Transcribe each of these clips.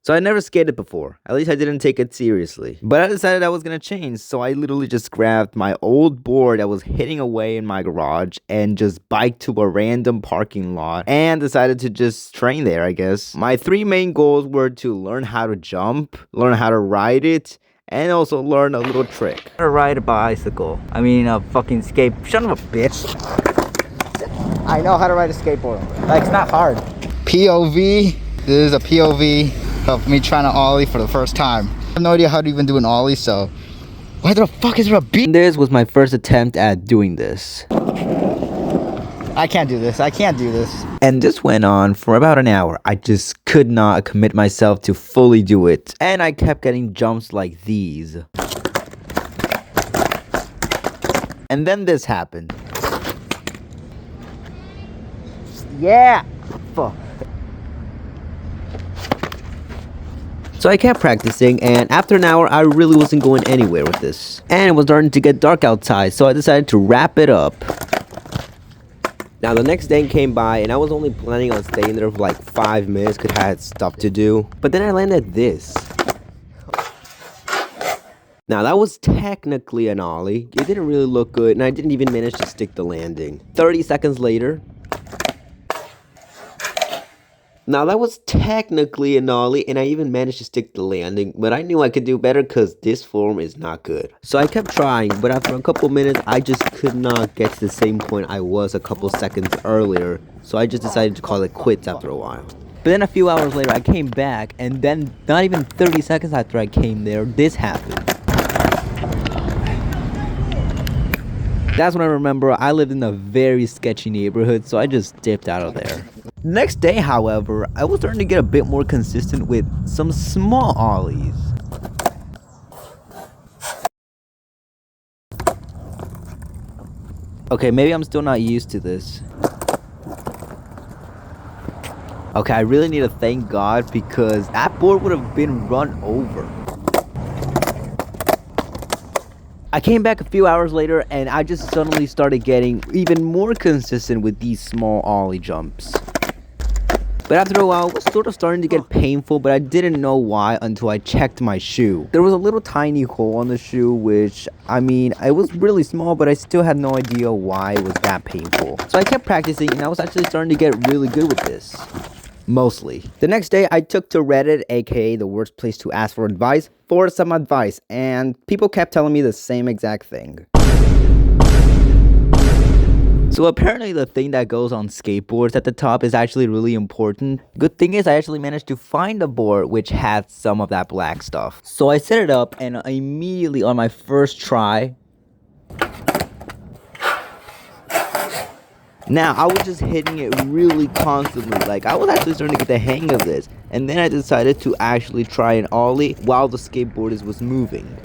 So I never skated before. At least I didn't take it seriously. But I decided I was gonna change, so I literally just grabbed my old board that was hitting away in my garage and just biked to a random parking lot and decided to just train there, I guess. My three main goals were to learn how to jump, learn how to ride it, and also learn a little trick. How to ride a bicycle. I mean a fucking skate. Son of a bitch. I know how to ride a skateboard. Like, it's not hard. POV. This is a POV of me trying to ollie for the first time. I have no idea how to even do an ollie, so why the fuck is there a beat? This was my first attempt at doing this. I can't do this. I can't do this. And this went on for about an hour. I just could not commit myself to fully do it. And I kept getting jumps like these. And then this happened. Yeah. Fuck. So I kept practicing, and after an hour, I really wasn't going anywhere with this. And it was starting to get dark outside, so I decided to wrap it up. Now the next day came by, and I was only planning on staying there for like 5 minutes because I had stuff to do. But then I landed this. Now that was technically an ollie. It didn't really look good, and I didn't even manage to stick the landing. 30 seconds later. Now that was technically an ollie, and I even managed to stick the landing, but I knew I could do better because this form is not good. So I kept trying, but after a couple minutes, I just could not get to the same point I was a couple seconds earlier, so I just decided to call it quits after a while. But then a few hours later, I came back, and then not even 30 seconds after I came there, this happened. That's when I remember I lived in a very sketchy neighborhood, so I just dipped out of there. Next day, however, I was starting to get a bit more consistent with some small ollies. Okay, maybe I'm still not used to this. Okay, I really need to thank God because that board would have been run over. I came back a few hours later and I just suddenly started getting even more consistent with these small ollie jumps. But after a while, it was sort of starting to get painful, but I didn't know why until I checked my shoe. There was a little tiny hole on the shoe, which, I mean, it was really small, but I still had no idea why it was that painful. So I kept practicing, and I was actually starting to get really good with this. Mostly. The next day, I took to Reddit, aka the worst place to ask for advice, for some advice, and people kept telling me the same exact thing. So apparently the thing that goes on skateboards at the top is actually really important. Good thing is I actually managed to find a board which had some of that black stuff. So I set it up and immediately on my first try, now I was just hitting it really constantly, like I was actually starting to get the hang of this. And then I decided to actually try an ollie while the skateboard was moving.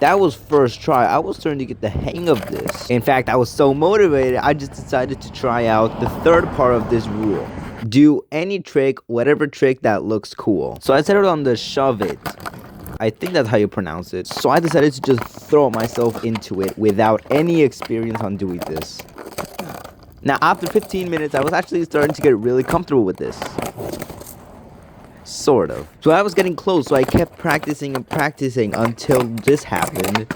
That was first try. I was starting to get the hang of this. In fact, I was so motivated, I just decided to try out the third part of this rule. Do any trick, whatever trick that looks cool. So I set it on the shove it. I think that's how you pronounce it. So I decided to just throw myself into it without any experience on doing this. Now, after 15 minutes, I was actually starting to get really comfortable with this. Sort of. So I was getting close, so I kept practicing and practicing until this happened.